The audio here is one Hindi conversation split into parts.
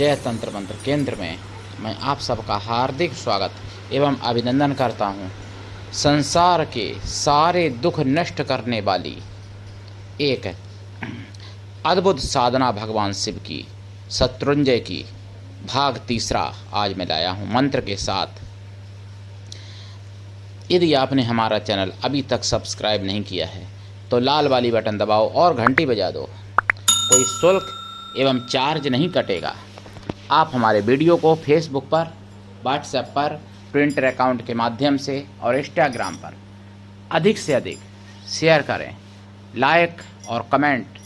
जय तंत्र मंत्र केंद्र में मैं आप सबका हार्दिक स्वागत एवं अभिनंदन करता हूँ। संसार के सारे दुख नष्ट करने वाली एक अद्भुत साधना भगवान शिव की शत्रुंजय की भाग तीसरा आज मैं लाया हूँ मंत्र के साथ। यदि आपने हमारा चैनल अभी तक सब्सक्राइब नहीं किया है तो लाल वाली बटन दबाओ और घंटी बजा दो। कोई शुल्क एवं चार्ज नहीं कटेगा। आप हमारे वीडियो को फेसबुक पर, व्हाट्सएप पर, प्रिंटर अकाउंट के माध्यम से और इंस्टाग्राम पर अधिक से अधिक शेयर करें। लाइक और कमेंट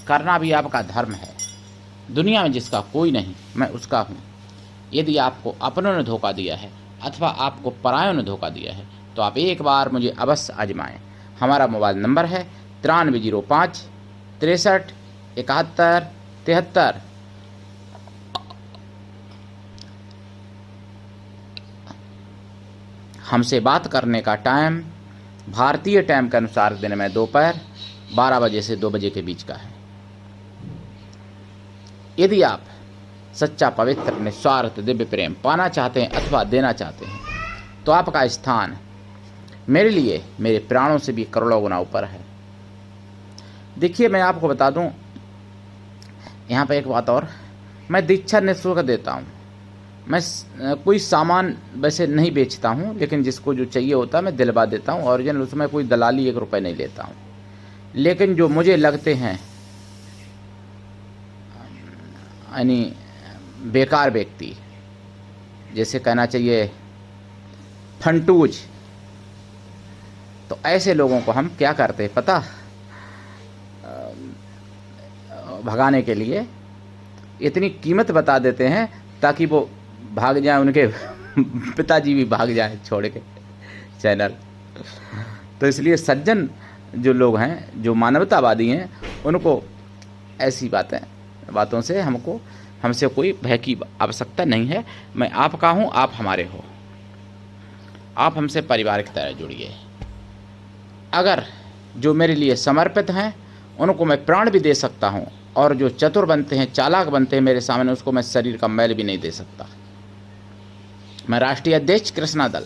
करना भी आपका धर्म है। दुनिया में जिसका कोई नहीं मैं उसका हूँ। यदि आपको अपनों ने धोखा दिया है अथवा आपको परायों ने धोखा दिया है तो आप एक बार मुझे अवश्य आजमाएं। हमारा मोबाइल नंबर है 9305 63 71 73। हमसे बात करने का टाइम भारतीय टाइम के अनुसार दिन में दोपहर 12 बजे से 2 बजे के बीच का है। यदि आप सच्चा पवित्र निस्वार्थ दिव्य प्रेम पाना चाहते हैं अथवा देना चाहते हैं तो आपका स्थान मेरे लिए मेरे प्राणों से भी करोड़ों गुना ऊपर है। देखिए, मैं आपको बता दूं यहाँ पे एक बात और, मैं दीक्षा निःशुल्क देता हूँ। मैं कोई सामान वैसे नहीं बेचता हूँ, लेकिन जिसको जो चाहिए होता है मैं दिलवा देता हूँ ओरिजिनल। उसमें कोई दलाली 1 रुपये नहीं लेता हूँ। लेकिन जो मुझे लगते हैं यानी बेकार व्यक्ति, जैसे कहना चाहिए फंटूज, तो ऐसे लोगों को हम क्या करते हैं पता, भगाने के लिए इतनी कीमत बता देते हैं ताकि वो भाग जाए, उनके पिताजी भी भाग जाए छोड़ के चैनल। तो इसलिए सज्जन जो लोग हैं, जो मानवतावादी हैं, उनको ऐसी बातों से हमसे कोई भय की आवश्यकता नहीं है। मैं आपका हूँ, आप हमारे हो। आप हमसे परिवार की तरह जुड़िए। अगर जो मेरे लिए समर्पित हैं उनको मैं प्राण भी दे सकता हूँ, और जो चतुर बनते हैं, चालाक बनते हैं मेरे सामने, उसको मैं शरीर का मैल भी नहीं दे सकता। मैं राष्ट्रीय अध्यक्ष कृष्णा दल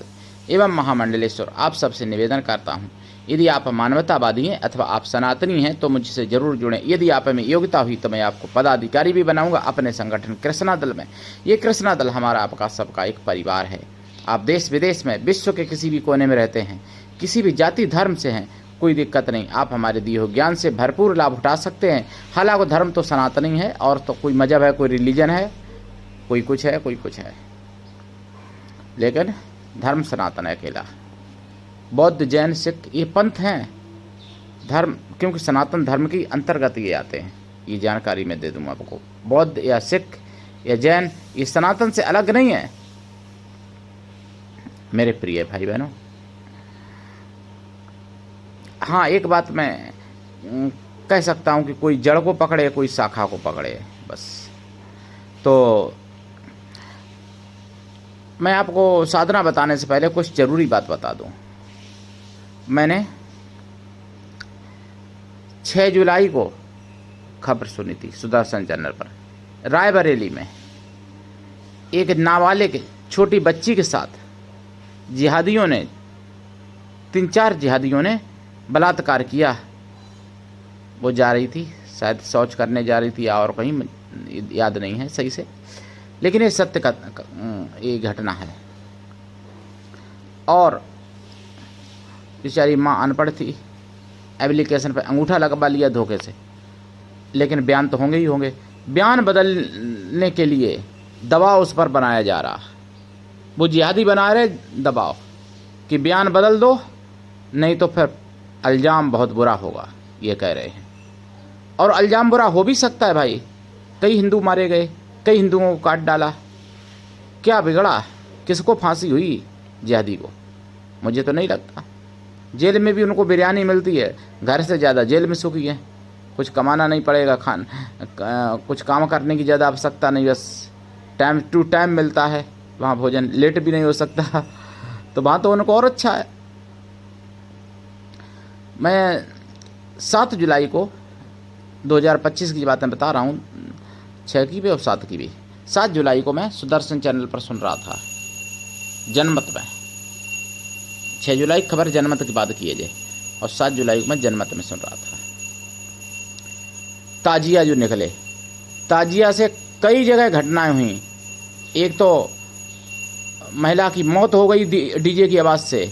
एवं महामंडलेश्वर आप सबसे निवेदन करता हूँ, यदि आप मानवतावादी हैं अथवा आप सनातनी हैं तो मुझसे जरूर जुड़ें। यदि आप में योग्यता हुई तो मैं आपको पदाधिकारी भी बनाऊंगा अपने संगठन कृष्णा दल में। ये कृष्णा दल हमारा आपका सबका एक परिवार है। आप देश विदेश में, विश्व के किसी भी कोने में रहते हैं, किसी भी जाति धर्म से हैं, कोई दिक्कत नहीं। आप हमारे दिए हुए ज्ञान से भरपूर लाभ उठा सकते हैं। हालांकि धर्म तो सनातनी है, और तो कोई मजहब है, कोई रिलीजन है, कोई कुछ है, कोई कुछ है, लेकिन धर्म सनातन है अकेला। बौद्ध, जैन, सिख ये पंथ हैं धर्म, क्योंकि सनातन धर्म की अंतर्गत ये आते हैं। ये जानकारी मैं दे दूंगा आपको। बौद्ध या सिख या जैन ये सनातन से अलग नहीं है मेरे प्रिय भाई बहनों। हाँ, एक बात मैं कह सकता हूँ कि कोई जड़ को पकड़े, कोई शाखा को पकड़े, बस। तो मैं आपको साधना बताने से पहले कुछ जरूरी बात बता दूं। मैंने 6 जुलाई को खबर सुनी थी सुदर्शन चैनल पर, रायबरेली में एक नाबालिग छोटी बच्ची के साथ जिहादियों ने, 3-4 जिहादियों ने बलात्कार किया। वो जा रही थी, शायद शौच करने जा रही थी और कहीं, याद नहीं है सही से, लेकिन ये सत्य का ये घटना है। और बेचारी माँ अनपढ़ थी, एप्लीकेशन पे अंगूठा लगवा लिया धोखे से, लेकिन बयान तो होंगे ही होंगे। बयान बदलने के लिए दबाव उस पर बनाया जा रहा। वो जिहादी बना रहे दबाव कि बयान बदल दो, नहीं तो फिर इल्ज़ाम बहुत बुरा होगा, ये कह रहे हैं। और इल्ज़ाम बुरा हो भी सकता है भाई। कई हिंदू मारे गए, कई हिंदुओं को काट डाला, क्या बिगड़ा? किसको फांसी हुई? जिहादी को? मुझे तो नहीं लगता। जेल में भी उनको बिरयानी मिलती है, घर से ज़्यादा जेल में सुखी है। कुछ कमाना नहीं पड़ेगा, कुछ काम करने की ज़्यादा आवश्यकता नहीं, बस टाइम टू टाइम मिलता है वहाँ भोजन, लेट भी नहीं हो सकता, तो वहाँ तो उनको और अच्छा है। मैं 7 जुलाई को 2025 की बातें बता रहा हूँ, 6 की भी और 7 की भी। 7 जुलाई को मैं सुदर्शन चैनल पर सुन रहा था, जनमत में। 6 जुलाई खबर जनमत की बात किए जाए, और 7 जुलाई को मैं जनमत में सुन रहा था। ताजिया जो निकले, ताजिया से कई जगह घटनाएं हुई। एक तो महिला की मौत हो गई डीजे की आवाज़ से,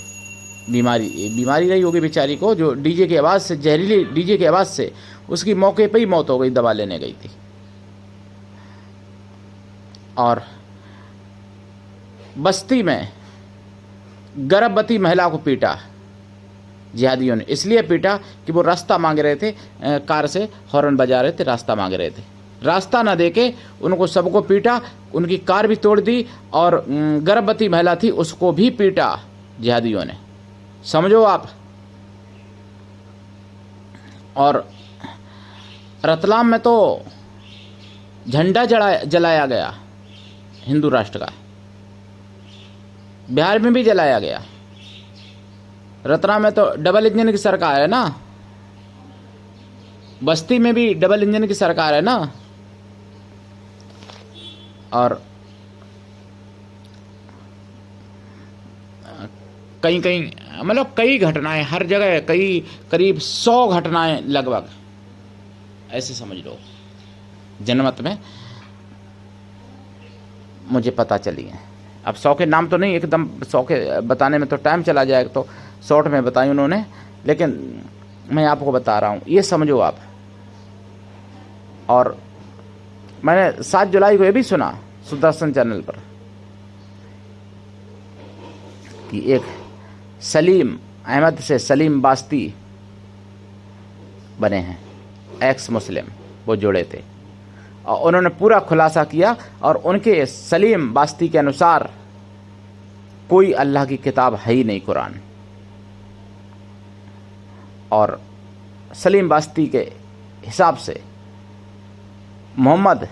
बीमारी रही होगी बेचारी को, जो डीजे की आवाज़ से, जहरीली डीजे की आवाज़ से उसकी मौके पर ही मौत हो गई, दवा लेने गई थी। और बस्ती में गर्भवती महिला को पीटा जिहादियों ने, इसलिए पीटा कि वो रास्ता मांग रहे थे, कार से हॉर्न बजा रहे थे, रास्ता मांग रहे थे। रास्ता ना देके उनको सबको पीटा, उनकी कार भी तोड़ दी, और गर्भवती महिला थी उसको भी पीटा जिहादियों ने, समझो आप। और रतलाम में तो झंडा जलाया गया हिंदू राष्ट्र का, बिहार में भी जलाया गया। रतलाम में तो डबल इंजन की सरकार है ना, बस्ती में भी डबल इंजन की सरकार है ना। और कहीं कहीं मतलब कई घटनाएं, हर जगह करीब 100 घटनाएं लगभग, ऐसे समझ लो, जनमत में मुझे पता चली हैं। अब 100 के नाम तो नहीं, एकदम 100 के बताने में तो टाइम चला जाएगा, तो शॉर्ट में बताई उन्होंने, लेकिन मैं आपको बता रहा हूँ, ये समझो आप। और मैंने 7 जुलाई को ये भी सुना सुदर्शन चैनल पर कि एक सलीम अहमद से सलीम बास्ती बने हैं, एक्स मुस्लिम, वो जुड़े थे, और उन्होंने पूरा खुलासा किया। और उनके सलीम बास्ती के अनुसार कोई अल्लाह की किताब है ही नहीं, कुरान। और सलीम बास्ती के हिसाब से मोहम्मद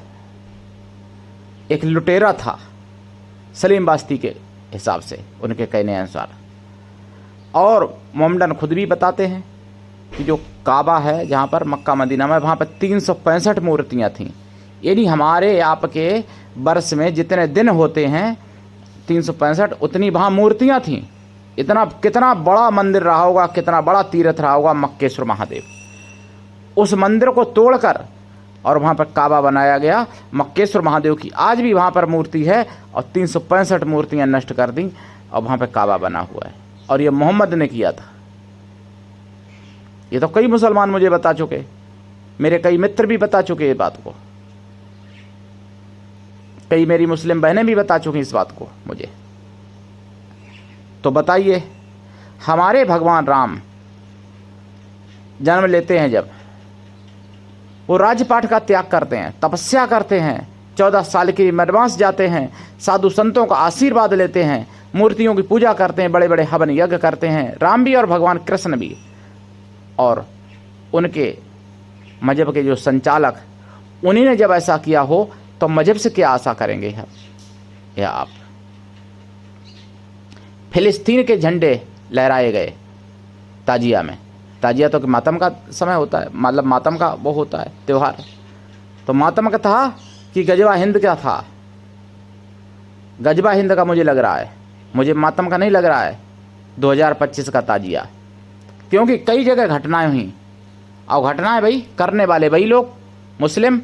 एक लुटेरा था, सलीम बास्ती के हिसाब से, उनके कहने अनुसार। और मोहम्मदन खुद भी बताते हैं कि जो काबा है जहाँ पर मक्का मदीना में, वहाँ पर 365 मूर्तियाँ थीं। यानी हमारे आपके वर्ष में जितने दिन होते हैं 365, उतनी वहाँ मूर्तियाँ थीं। इतना कितना बड़ा मंदिर रहा होगा, कितना बड़ा तीर्थ रहा होगा मक्केश्वर महादेव। उस मंदिर को तोड़कर और वहाँ पर काबा बनाया गया, मक्केश्वर महादेव की आज भी वहाँ पर मूर्ति है, और 365 मूर्तियाँ नष्ट कर दी, और वहाँ पर काबा बना हुआ है। और ये मोहम्मद ने किया था। ये तो कई मुसलमान मुझे बता चुके, मेरे कई मित्र भी बता चुके इस बात को, कई मेरी मुस्लिम बहनें भी बता चुकी इस बात को मुझे। तो बताइए, हमारे भगवान राम जन्म लेते हैं जब, वो राजपाट का त्याग करते हैं, तपस्या करते हैं, 14 साल के वनवास जाते हैं, साधु संतों का आशीर्वाद लेते हैं, मूर्तियों की पूजा करते हैं, बड़े बड़े हवन यज्ञ करते हैं, राम भी और भगवान कृष्ण भी। और उनके मजहब के जो संचालक, उन्हीं ने जब ऐसा किया हो तो मजहब से क्या आशा करेंगे या आप। फिलिस्तीन के झंडे लहराए गए ताजिया में। ताजिया तो मातम का समय होता है, मतलब मातम का वो होता है त्यौहार। तो मातम का था कि गजवा हिंद का था, गजबा हिंद का मुझे लग रहा है, मुझे मातम का नहीं लग रहा है 2025 का ताजिया, क्योंकि कई जगह घटनाएं हुई। और घटनाएं भाई करने वाले वही लोग मुस्लिम,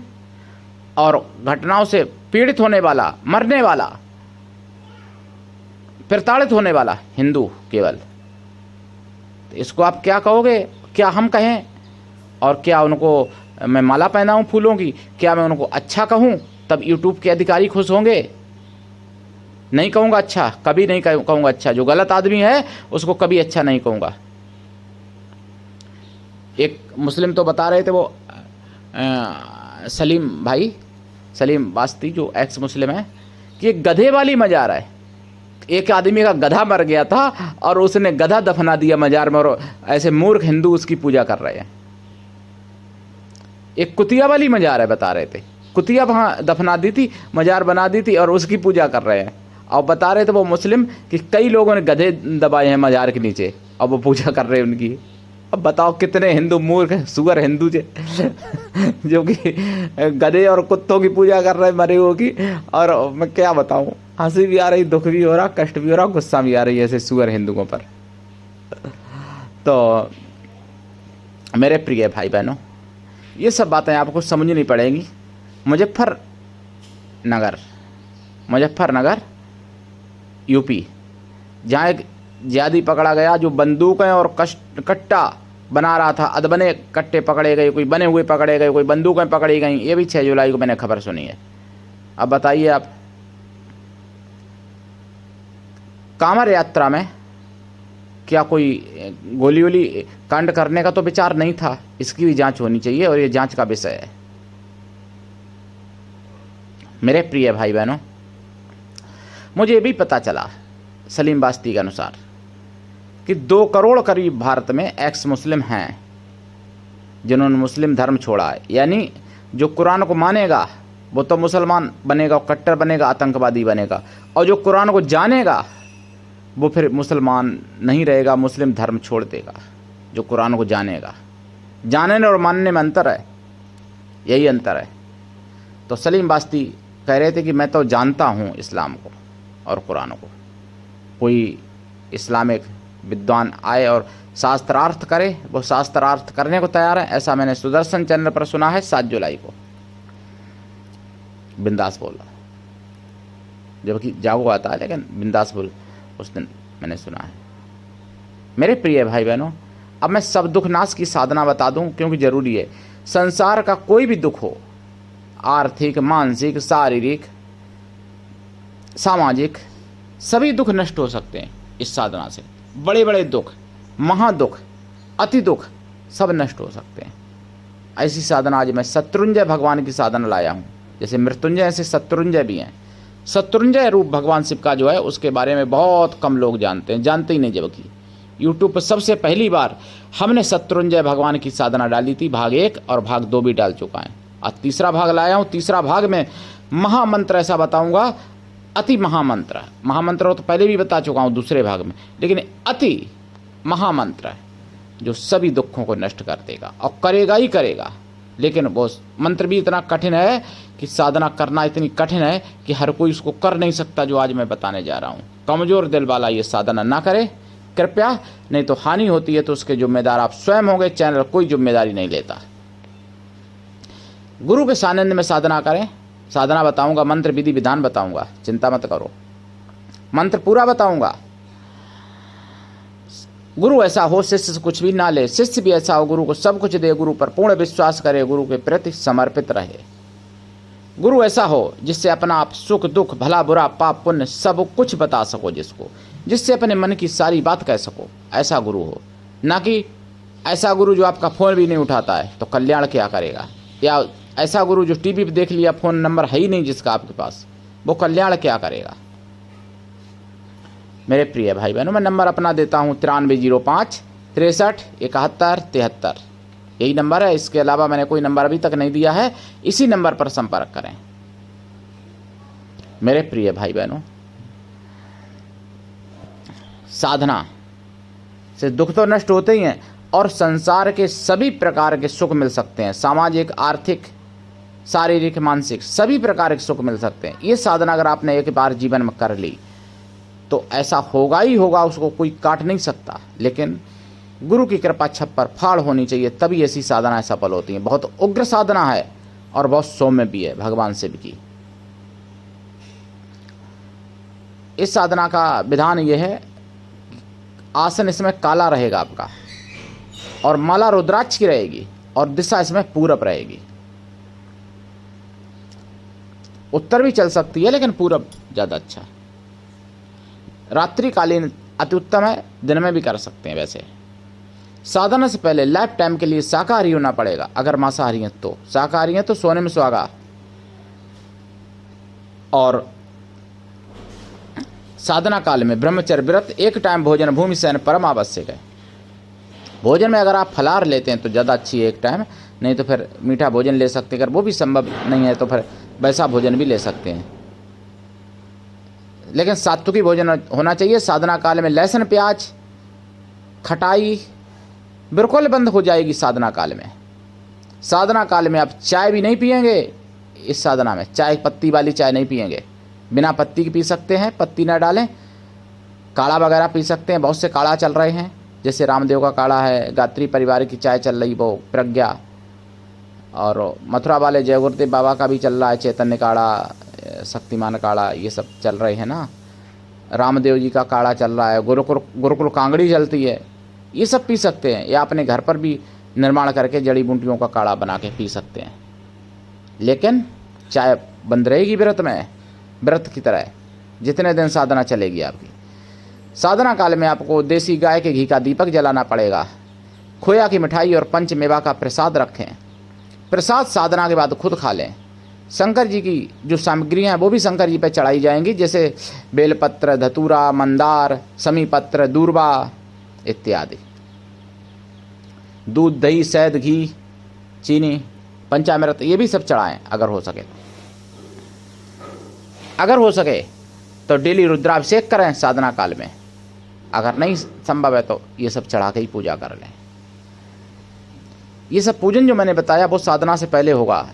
और घटनाओं से पीड़ित होने वाला, मरने वाला, प्रताड़ित होने वाला हिंदू केवल। तो इसको आप क्या कहोगे? क्या हम कहें? और क्या उनको मैं माला पहनाऊं फूलों की? क्या मैं उनको अच्छा कहूं? तब यूट्यूब के अधिकारी खुश होंगे? नहीं कहूँगा अच्छा, कभी नहीं कहूँगा अच्छा। जो गलत आदमी है उसको कभी अच्छा नहीं कहूँगा। एक मुस्लिम तो बता रहे थे, वो सलीम भाई, सलीम बास्ती जो एक्स मुस्लिम है, कि एक गधे वाली मजार है। एक आदमी का गधा मर गया था और उसने गधा दफना दिया मजार में, और ऐसे मूर्ख हिंदू उसकी पूजा कर रहे हैं। एक कुतिया वाली मजार है, बता रहे थे, कुतिया वहाँ दफना दी थी, मजार बना दी थी और उसकी पूजा कर रहे हैं। और बता रहे थे वो मुस्लिम कि कई लोगों ने गधे दबाए हैं मजार के नीचे और वो पूजा कर रहे हैं उनकी। अब बताओ कितने हिंदू मूर्ख सुअर हिंदू जो कि गधे और कुत्तों की पूजा कर रहे मरे हुए की। और मैं क्या बताऊं, हंसी भी आ रही, दुख भी हो रहा, कष्ट भी हो रहा, गुस्सा भी आ रही है ऐसे सुअर हिंदुओं पर। तो मेरे प्रिय भाई बहनों, ये सब बातें आपको समझनी पड़ेंगी। मुजफ्फरनगर यूपी, जहाँ एक जिहादी पकड़ा गया जो बंदूकें और कट्टा बना रहा था, अदबने कट्टे पकड़े गए, कोई बने हुए पकड़े गए, कोई बंदूकें पकड़ी गई। ये भी 6 जुलाई को मैंने खबर सुनी है। अब बताइए आप, कांवर यात्रा में क्या कोई गोली वोली कांड करने का तो विचार नहीं था? इसकी भी जांच होनी चाहिए और ये जांच का विषय है। मेरे प्रिय भाई बहनों, मुझे भी पता चला सलीम बास्ती के अनुसार कि 2 करोड़ करीब भारत में एक्स मुस्लिम हैं जिन्होंने मुस्लिम धर्म छोड़ा है। यानी जो कुरान को मानेगा वो तो मुसलमान बनेगा, कट्टर बनेगा, आतंकवादी बनेगा, और जो कुरान को जानेगा वो फिर मुसलमान नहीं रहेगा, मुस्लिम धर्म छोड़ देगा। जो कुरान को जानेगा, जानने और मानने में अंतर है, यही अंतर है। तो सलीम बास्ती कह रहे थे कि मैं तो जानता हूँ इस्लाम को और कुरान को। कोई इस्लामिक विद्वान आए और शास्त्रार्थ करे, वो शास्त्रार्थ करने को तैयार है। ऐसा मैंने सुदर्शन चैनल पर सुना है 7 जुलाई को। बिंदास बोला, जबकि जागो आता है, लेकिन बिंदास बोल उस दिन मैंने सुना है। मेरे प्रिय भाई बहनों, अब मैं सब दुख नाश की साधना बता दूं, क्योंकि जरूरी है। संसार का कोई भी दुख हो, आर्थिक, मानसिक, शारीरिक, सामाजिक, सभी दुख नष्ट हो सकते हैं इस साधना से। बड़े बड़े दुख, महादुख, अति दुख सब नष्ट हो सकते हैं। ऐसी साधना आज मैं शत्रुंजय भगवान की साधना लाया हूँ। जैसे मृत्युंजय, ऐसे शत्रुंजय भी हैं। शत्रुंजय रूप भगवान शिव का जो है उसके बारे में बहुत कम लोग जानते हैं, जानते ही नहीं। जबकि यूट्यूब पर सबसे पहली बार हमने शत्रुंजय भगवान की साधना डाली थी, भाग 1 और भाग 2 भी डाल चुका है। आज 3रा भाग लाया हूँ। 3रा भाग में महामंत्र ऐसा बताऊंगा, अति महामंत्र। महामंत्र तो पहले भी बता चुका हूँ दूसरे भाग में, लेकिन अति महामंत्र है जो सभी दुखों को नष्ट कर देगा और करेगा ही करेगा। लेकिन वो मंत्र भी इतना कठिन है कि साधना करना इतनी कठिन है कि हर कोई उसको कर नहीं सकता, जो आज मैं बताने जा रहा हूँ। कमज़ोर दिल वाला ये साधना ना करे कृपया, नहीं तो हानि होती है तो उसके जिम्मेदार आप स्वयं होंगे। चैनल कोई जिम्मेदारी नहीं लेता। गुरु के सानिध्य में साधना करें। साधना बताऊंगा, मंत्र विधि विधान बताऊंगा, चिंता मत करो। मंत्र पूरा बताऊंगा। गुरु ऐसा हो शिष्य से कुछ भी ना ले, शिष्य भी ऐसा हो गुरु को सब कुछ दे, गुरु पर पूर्ण विश्वास करे, गुरु के प्रति समर्पित रहे। गुरु ऐसा हो जिससे अपना आप सुख दुख, भला बुरा, पाप पुण्य सब कुछ बता सको, जिससे अपने मन की सारी बात कह सको। ऐसा गुरु हो, ना कि ऐसा गुरु जो आपका फ़ोन भी नहीं उठाता है तो कल्याण क्या करेगा, या ऐसा गुरु जो टीवी पे देख लिया, फ़ोन नंबर है ही नहीं जिसका आपके पास, वो कल्याण क्या करेगा। मेरे प्रिय भाई बहनों, मैं नंबर अपना देता हूँ 9305 63 71 73। यही नंबर है। इसके अलावा मैंने कोई नंबर अभी तक नहीं दिया है। इसी नंबर पर संपर्क करें। मेरे प्रिय भाई बहनों, साधना से दुख तो नष्ट होते ही हैं और संसार के सभी प्रकार के सुख मिल सकते हैं। सामाजिक, आर्थिक, शारीरिक, मानसिक सभी प्रकार के सुख मिल सकते हैं। ये साधना अगर आपने एक बार जीवन में कर ली तो ऐसा होगा ही होगा, उसको कोई काट नहीं सकता। लेकिन गुरु की कृपा छप्पर फाड़ होनी चाहिए, तभी ऐसी साधनाएं सफल होती हैं। बहुत उग्र साधना है और बहुत सौम्य भी है भगवान शिव की। इस साधना का विधान यह है, आसन इसमें काला रहेगा आपका और माला रुद्राक्ष की रहेगी और दिशा इसमें पूरब रहेगी। उत्तर भी चल सकती है लेकिन पूरब ज़्यादा अच्छा। रात्रिकालीन अति उत्तम है, दिन में भी कर सकते हैं। वैसे साधना से पहले लाइफ टाइम के लिए शाकाहारी होना पड़ेगा। अगर मांसाहारी हैं तो, शाकाहारी हैं तो सोने में सुहागा। और साधना काल में ब्रह्मचर्य व्रत, एक टाइम भोजन, भूमि शयन परम आवश्यक है। भोजन में अगर आप फलाहार लेते हैं तो ज़्यादा अच्छी है एक टाइम, नहीं तो फिर मीठा भोजन ले सकते हैं। अगर वो भी संभव नहीं है तो फिर वैसा भोजन भी ले सकते हैं। लेकिन सात्विक भोजन होना चाहिए। साधना काल में लहसुन, प्याज, खटाई, बिल्कुल बंद हो जाएगी साधना काल में। साधना काल में आप चाय भी नहीं पिएंगे। इस साधना में चाय, पत्ती वाली चाय नहीं पिएंगे, बिना पत्ती के पी सकते हैं, पत्ती ना डालें। काढ़ा वगैरह पी सकते हैं, बहुत से काढ़ा चल रहे हैं, जैसे रामदेव का काढ़ा है, गायत्री परिवार की चाय चल रही, वो प्रज्ञा, और मथुरा वाले जय गुरुदेव बाबा का भी चल रहा है, चैतन्य काढ़ा, शक्तिमान काढ़ा, ये सब चल रहे हैं ना। रामदेव जी का काढ़ा चल रहा है, गुरुकुल कांगड़ी चलती है, ये सब पी सकते हैं। या अपने घर पर भी निर्माण करके जड़ी बूटियों का काढ़ा बना के पी सकते हैं। लेकिन चाय बंद रहेगी व्रत में, व्रत की तरह जितने दिन साधना चलेगी आपकी। साधना काल में आपको देसी गाय के घी का दीपक जलाना पड़ेगा। खोया की मिठाई और पंच मेवा का प्रसाद रखें। प्रसाद साधना के बाद खुद खा लें। शंकर जी की जो सामग्रियाँ हैं वो भी शंकर जी पर चढ़ाई जाएंगी, जैसे बेलपत्र, धतूरा, मंदार, समीपत्र, दूर्वा इत्यादि। दूध, दही, शहद, घी, चीनी, पंचामृत, ये भी सब चढ़ाएं अगर हो सके। अगर हो सके तो डेली रुद्राभिषेक करें साधना काल में। अगर नहीं संभव है तो ये सब चढ़ा के ही पूजा कर लें। ये सब पूजन जो मैंने बताया वो साधना से पहले होगा।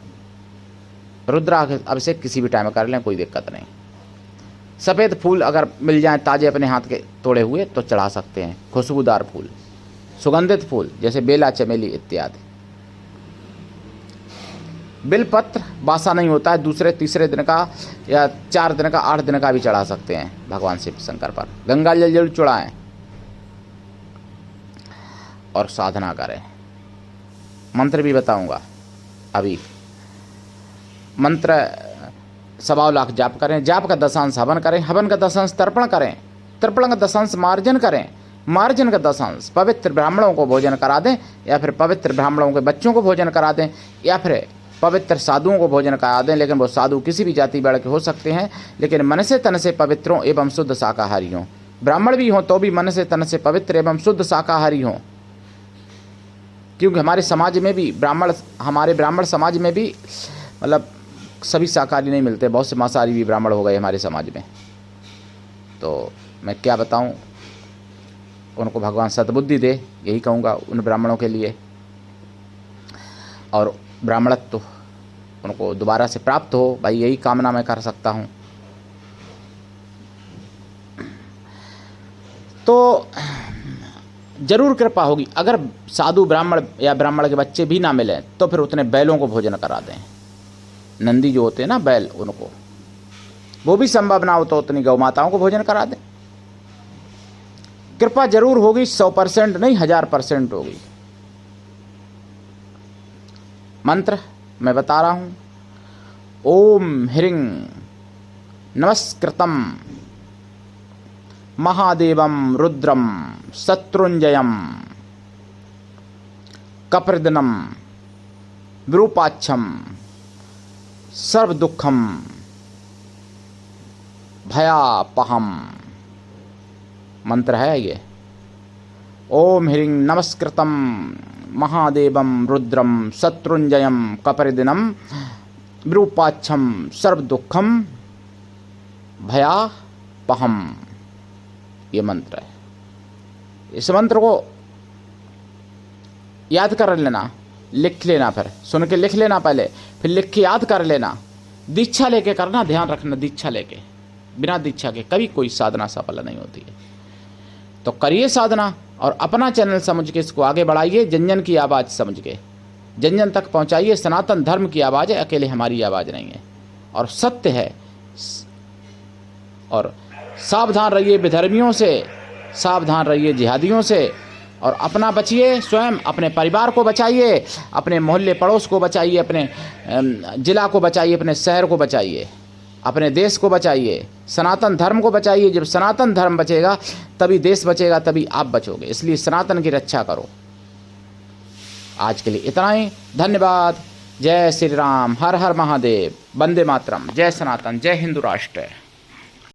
रुद्राभिषेक किसी भी टाइम कर लें, कोई दिक्कत नहीं। सफ़ेद फूल अगर मिल जाए ताजे अपने हाथ के तोड़े हुए तो चढ़ा सकते हैं। खुशबूदार फूल, सुगंधित फूल जैसे बेला, चमेली इत्यादि। बिलपत्र बासा नहीं होता है, दूसरे तीसरे दिन का या 4 दिन का, 8 दिन का भी चढ़ा सकते हैं भगवान शिव शंकर पर। गंगा जल जरूर चढ़ाएं और साधना करें। मंत्र भी बताऊंगा अभी। मंत्र 1.25 लाख जाप करें। जाप का 10 हवन करें। हवन का 10 तर्पण करें। तर्पण का 10 मार्जन करें। मार्जन का 10 पवित्र ब्राह्मणों को भोजन करा दें, या फिर पवित्र ब्राह्मणों के बच्चों को भोजन करा दें, या फिर पवित्र साधुओं को भोजन करा दें। लेकिन वो साधु किसी भी जाति वर्ग के हो सकते हैं, लेकिन मन से तन से पवित्र हों एवं शुद्ध शाकाहारी हों। ब्राह्मण भी हों तो भी मन से तन से पवित्र एवं शुद्ध शाकाहारी हों, क्योंकि हमारे समाज में भी हमारे ब्राह्मण समाज में भी मतलब सभी शाकाहारी नहीं मिलते, बहुत से मांसाहारी भी ब्राह्मण हो गए हमारे समाज में। तो मैं क्या बताऊं, उनको भगवान सद्बुद्धि दे, यही कहूँगा उन ब्राह्मणों के लिए, और ब्राह्मणत्व तो उनको दोबारा से प्राप्त हो, भाई यही कामना मैं कर सकता हूँ। तो जरूर कृपा होगी। अगर साधु ब्राह्मण या ब्राह्मण के बच्चे भी ना मिलें तो फिर उतने बैलों को भोजन करा दें। नंदी जो होते हैं ना बैल, उनको, वो भी संभव ना हो तो उतनी गौ माताओं को भोजन करा दें। कृपा जरूर होगी, 100% नहीं 1000% होगी। मंत्र मैं बता रहा हूं। ओम ह्रीं नमस्कृतं महादेवं रुद्रम शत्रुंजयम कप्रदिनम विरूपाक्षम सर्वदुःखम भयापहम। मंत्र है ये। ओम ह्रीं नमस्कृतं महादेवं रुद्रम शत्रुंजयम कप्रदिनम विरूपाक्षम सर्वदुःखम भयापहम। ये मंत्र है। इस मंत्र को याद कर लेना, लिख लेना, फिर सुन के लिख लेना पहले, फिर लिख के याद कर लेना। दीक्षा लेके करना, ध्यान रखना, दीक्षा लेके, बिना दीक्षा के कभी कोई साधना सफल नहीं होती है। तो करिए साधना और अपना चैनल समझ के इसको आगे बढ़ाइए, जन जन की आवाज़ समझ के जन जन तक पहुंचाइए। सनातन धर्म की आवाज़ है, अकेले हमारी आवाज़ नहीं है, और सत्य है। और सावधान रहिए विधर्मियों से, सावधान रहिए जिहादियों से, और अपना बचिए, स्वयं अपने परिवार को बचाइए, अपने मोहल्ले पड़ोस को बचाइए, अपने जिला को बचाइए, अपने शहर को बचाइए, अपने देश को बचाइए, सनातन धर्म को बचाइए। जब सनातन धर्म बचेगा तभी देश बचेगा, तभी आप बचोगे। इसलिए सनातन की रक्षा करो। आज के लिए इतना ही, धन्यवाद। जय श्री राम, हर हर महादेव, वंदे मातरम, जय सनातन, जय हिंदू राष्ट्र।